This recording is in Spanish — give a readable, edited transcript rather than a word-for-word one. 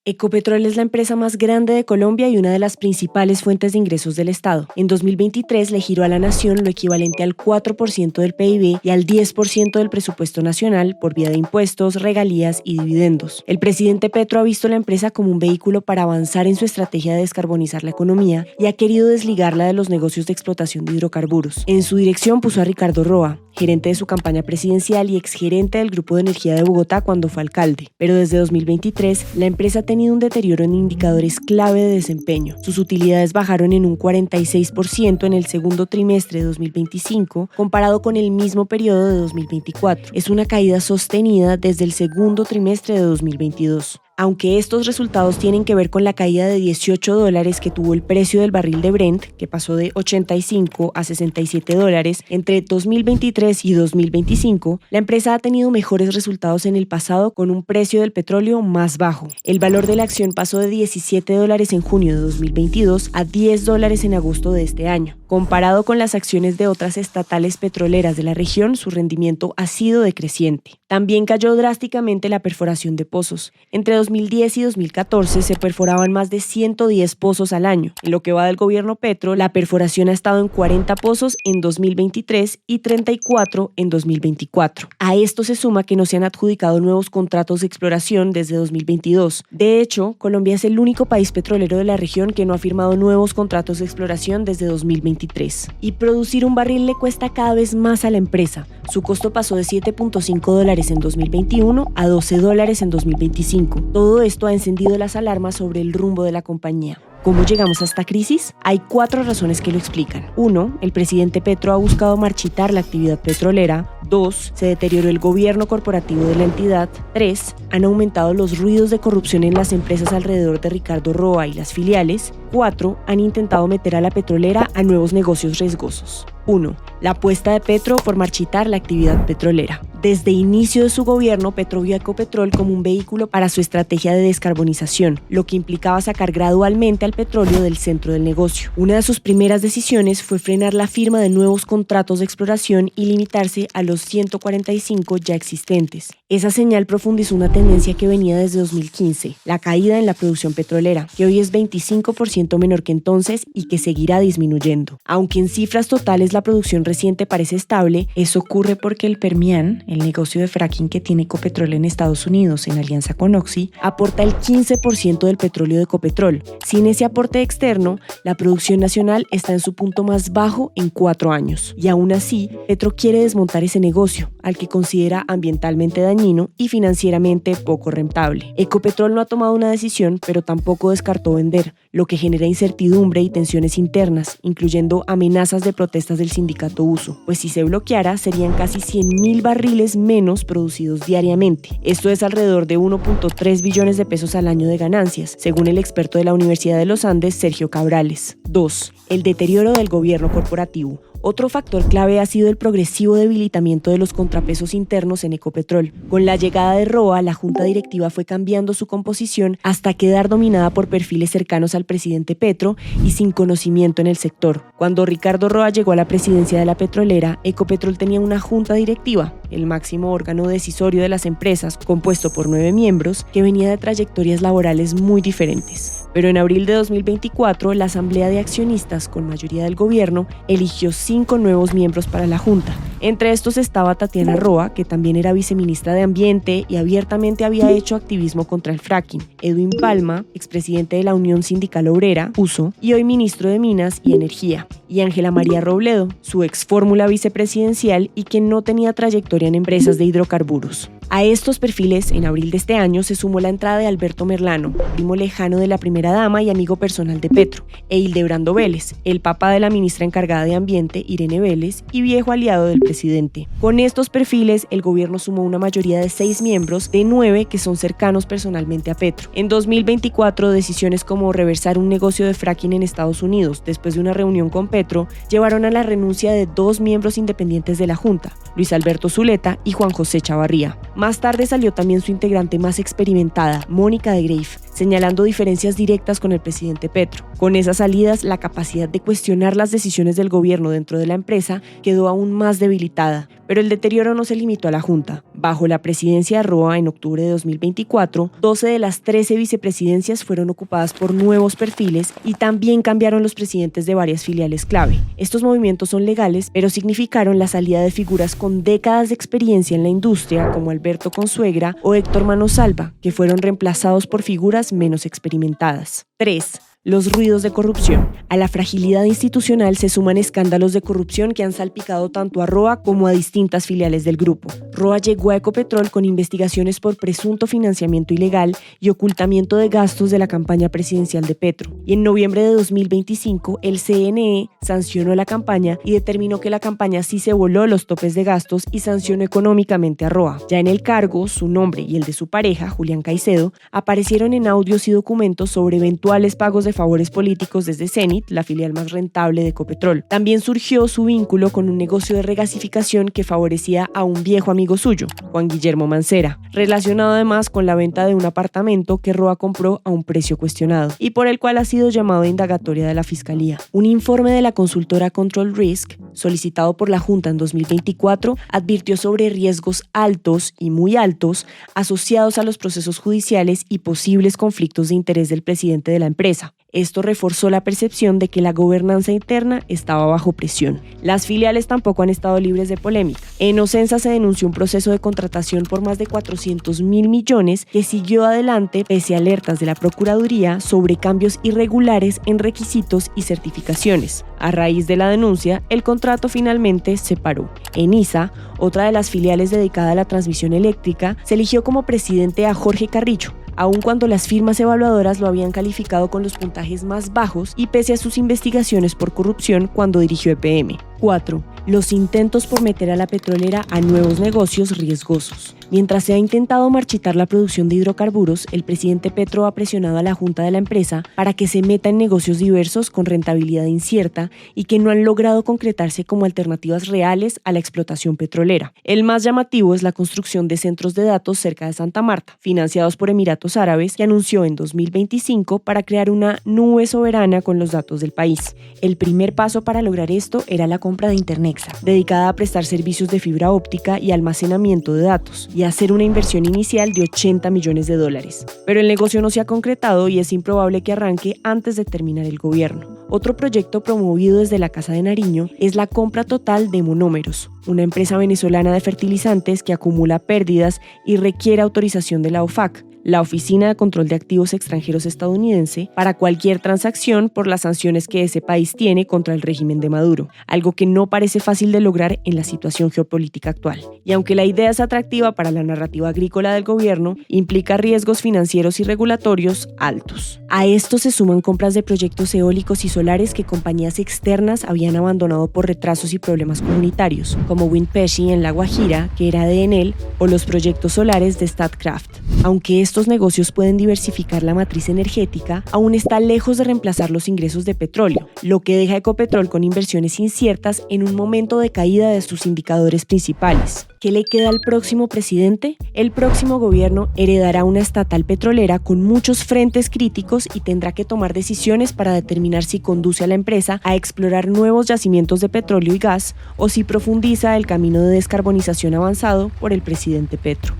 Ecopetrol es la empresa más grande de Colombia y una de las principales fuentes de ingresos del Estado. En 2023 le giró a la nación lo equivalente al 4% del PIB y al 10% del presupuesto nacional por vía de impuestos, regalías y dividendos. El presidente Petro ha visto la empresa como un vehículo para avanzar en su estrategia de descarbonizar la economía y ha querido desligarla de los negocios de explotación de hidrocarburos. En su dirección puso a Ricardo Roa, gerente de su campaña presidencial y exgerente del Grupo de Energía de Bogotá cuando fue alcalde. Pero desde 2023, la empresa ha tenido un deterioro en indicadores clave de desempeño. Sus utilidades bajaron en un 46% en el segundo trimestre de 2025, comparado con el mismo periodo de 2024. Es una caída sostenida desde el segundo trimestre de 2022. Aunque estos resultados tienen que ver con la caída de $18 que tuvo el precio del barril de Brent, que pasó de 85 a $67 entre 2023 y 2025, la empresa ha tenido mejores resultados en el pasado con un precio del petróleo más bajo. El valor de la acción pasó de $17 en junio de 2022 a $10 en agosto de este año. Comparado con las acciones de otras estatales petroleras de la región, su rendimiento ha sido decreciente. También cayó drásticamente la perforación de pozos. Entre 2010 y 2014 se perforaban más de 110 pozos al año. En lo que va del gobierno Petro, la perforación ha estado en 40 pozos en 2023 y 34 en 2024. A esto se suma que no se han adjudicado nuevos contratos de exploración desde 2022. De hecho, Colombia es el único país petrolero de la región que no ha firmado nuevos contratos de exploración desde 2023. Y producir un barril le cuesta cada vez más a la empresa. Su costo pasó de $7.5 en 2021 a $12 en 2025. Todo esto ha encendido las alarmas sobre el rumbo de la compañía. ¿Cómo llegamos a esta crisis? Hay 4 razones que lo explican. 1. El presidente Petro ha buscado marchitar la actividad petrolera. 2. Se deterioró el gobierno corporativo de la entidad. 3. Han aumentado los ruidos de corrupción en las empresas alrededor de Ricardo Roa y las filiales. 4. Han intentado meter a la petrolera a nuevos negocios riesgosos. 1. La apuesta de Petro por marchitar la actividad petrolera. Desde inicio de su gobierno, Petro vio a Ecopetrol como un vehículo para su estrategia de descarbonización, lo que implicaba sacar gradualmente al petróleo del centro del negocio. Una de sus primeras decisiones fue frenar la firma de nuevos contratos de exploración y limitarse a los 145 ya existentes. Esa señal profundizó una tendencia que venía desde 2015, la caída en la producción petrolera, que hoy es 25% menor que entonces y que seguirá disminuyendo. Aunque en cifras totales la producción reciente parece estable, eso ocurre porque el Permian, el negocio de fracking que tiene Ecopetrol en Estados Unidos en alianza con Oxy, aporta el 15% del petróleo de Ecopetrol. Sin ese aporte externo, la producción nacional está en su punto más bajo en 4 años. Y aún así, Petro quiere desmontar ese negocio, al que considera ambientalmente dañino y financieramente poco rentable. Ecopetrol no ha tomado una decisión, pero tampoco descartó vender, lo que genera incertidumbre y tensiones internas, incluyendo amenazas de protestas del sindicato Uso, pues si se bloqueara serían casi 100.000 barriles menos producidos diariamente. Esto es alrededor de 1.3 billones de pesos al año de ganancias, según el experto de la Universidad de los Andes, Sergio Cabrales. 2. El deterioro del gobierno corporativo. Otro factor clave ha sido el progresivo debilitamiento de los contrapesos internos en Ecopetrol. Con la llegada de Roa, la junta directiva fue cambiando su composición hasta quedar dominada por perfiles cercanos al presidente Petro y sin conocimiento en el sector. Cuando Ricardo Roa llegó a la presidencia de la petrolera, Ecopetrol tenía una junta directiva, el máximo órgano decisorio de las empresas, compuesto por 9 miembros, que venía de trayectorias laborales muy diferentes. Pero en abril de 2024, la Asamblea de Accionistas, con mayoría del gobierno, eligió 5 nuevos miembros para la Junta. Entre estos estaba Tatiana Roa, que también era viceministra de Ambiente y abiertamente había hecho activismo contra el fracking, Edwin Palma, expresidente de la Unión Sindical Obrera, USO, y hoy ministro de Minas y Energía, y Ángela María Robledo, su ex fórmula vicepresidencial y quien no tenía trayectoria en empresas de hidrocarburos. A estos perfiles, en abril de este año, se sumó la entrada de Alberto Merlano, primo lejano de la primera dama y amigo personal de Petro, e Hildebrando Vélez, el papá de la ministra encargada de Ambiente, Irene Vélez, y viejo aliado del presidente. Con estos perfiles, el gobierno sumó una mayoría de 6 miembros, de 9 que son cercanos personalmente a Petro. En 2024, decisiones como reversar un negocio de fracking en Estados Unidos, después de una reunión con Petro, llevaron a la renuncia de 2 miembros independientes de la Junta, Luis Alberto Zuleta y Juan José Chavarría. Más tarde salió también su integrante más experimentada, Mónica de Greiff, señalando diferencias directas con el presidente Petro. Con esas salidas, la capacidad de cuestionar las decisiones del gobierno dentro de la empresa quedó aún más debilitada, pero el deterioro no se limitó a la Junta. Bajo la presidencia de Roa en octubre de 2024, 12 de las 13 vicepresidencias fueron ocupadas por nuevos perfiles y también cambiaron los presidentes de varias filiales clave. Estos movimientos son legales, pero significaron la salida de figuras con décadas de experiencia en la industria, como Alberto Consuegra o Héctor Manosalva, que fueron reemplazados por figuras menos experimentadas. 3. Los ruidos de corrupción. A la fragilidad institucional se suman escándalos de corrupción que han salpicado tanto a Roa como a distintas filiales del grupo. Roa llegó a Ecopetrol con investigaciones por presunto financiamiento ilegal y ocultamiento de gastos de la campaña presidencial de Petro. Y en noviembre de 2025, el CNE sancionó la campaña y determinó que la campaña sí se voló los topes de gastos y sancionó económicamente a Roa. Ya en el cargo, su nombre y el de su pareja, Julián Caicedo, aparecieron en audios y documentos sobre eventuales pagos de favores políticos desde Cenit, la filial más rentable de Ecopetrol. También surgió su vínculo con un negocio de regasificación que favorecía a un viejo amigo suyo, Juan Guillermo Mancera, relacionado además con la venta de un apartamento que Roa compró a un precio cuestionado y por el cual ha sido llamado a indagatoria de la Fiscalía. Un informe de la consultora Control Risk, solicitado por la Junta en 2024, advirtió sobre riesgos altos y muy altos asociados a los procesos judiciales y posibles conflictos de interés del presidente de la empresa. Esto reforzó la percepción de que la gobernanza interna estaba bajo presión. Las filiales tampoco han estado libres de polémica. En Ocensa se denunció un proceso de contratación por más de 400.000 millones que siguió adelante pese a alertas de la Procuraduría sobre cambios irregulares en requisitos y certificaciones. A raíz de la denuncia, el contrato finalmente se paró. Enisa, otra de las filiales dedicada a la transmisión eléctrica, se eligió como presidente a Jorge Carrillo, aun cuando las firmas evaluadoras lo habían calificado con los puntajes más bajos y pese a sus investigaciones por corrupción cuando dirigió EPM. 4. Los intentos por meter a la petrolera a nuevos negocios riesgosos. Mientras se ha intentado marchitar la producción de hidrocarburos, el presidente Petro ha presionado a la junta de la empresa para que se meta en negocios diversos con rentabilidad incierta y que no han logrado concretarse como alternativas reales a la explotación petrolera. El más llamativo es la construcción de centros de datos cerca de Santa Marta, financiados por Emiratos Árabes, que anunció en 2025 para crear una nube soberana con los datos del país. El primer paso para lograr esto era la compra de Internexa, dedicada a prestar servicios de fibra óptica y almacenamiento de datos, y hacer una inversión inicial de $80 millones. Pero el negocio no se ha concretado y es improbable que arranque antes de terminar el gobierno. Otro proyecto promovido desde la Casa de Nariño es la compra total de Monómeros, una empresa venezolana de fertilizantes que acumula pérdidas y requiere autorización de la OFAC, la Oficina de Control de Activos Extranjeros estadounidense, para cualquier transacción por las sanciones que ese país tiene contra el régimen de Maduro, algo que no parece fácil de lograr en la situación geopolítica actual. Y aunque la idea es atractiva para la narrativa agrícola del gobierno, implica riesgos financieros y regulatorios altos. A esto se suman compras de proyectos eólicos y solares que compañías externas habían abandonado por retrasos y problemas comunitarios, como Windpeshi en La Guajira, que era de Enel, o los proyectos solares de Statkraft. Aunque estos negocios pueden diversificar la matriz energética, aún está lejos de reemplazar los ingresos de petróleo, lo que deja a Ecopetrol con inversiones inciertas en un momento de caída de sus indicadores principales. ¿Qué le queda al próximo presidente? El próximo gobierno heredará una estatal petrolera con muchos frentes críticos y tendrá que tomar decisiones para determinar si conduce a la empresa a explorar nuevos yacimientos de petróleo y gas o si profundiza el camino de descarbonización avanzado por el presidente Petro.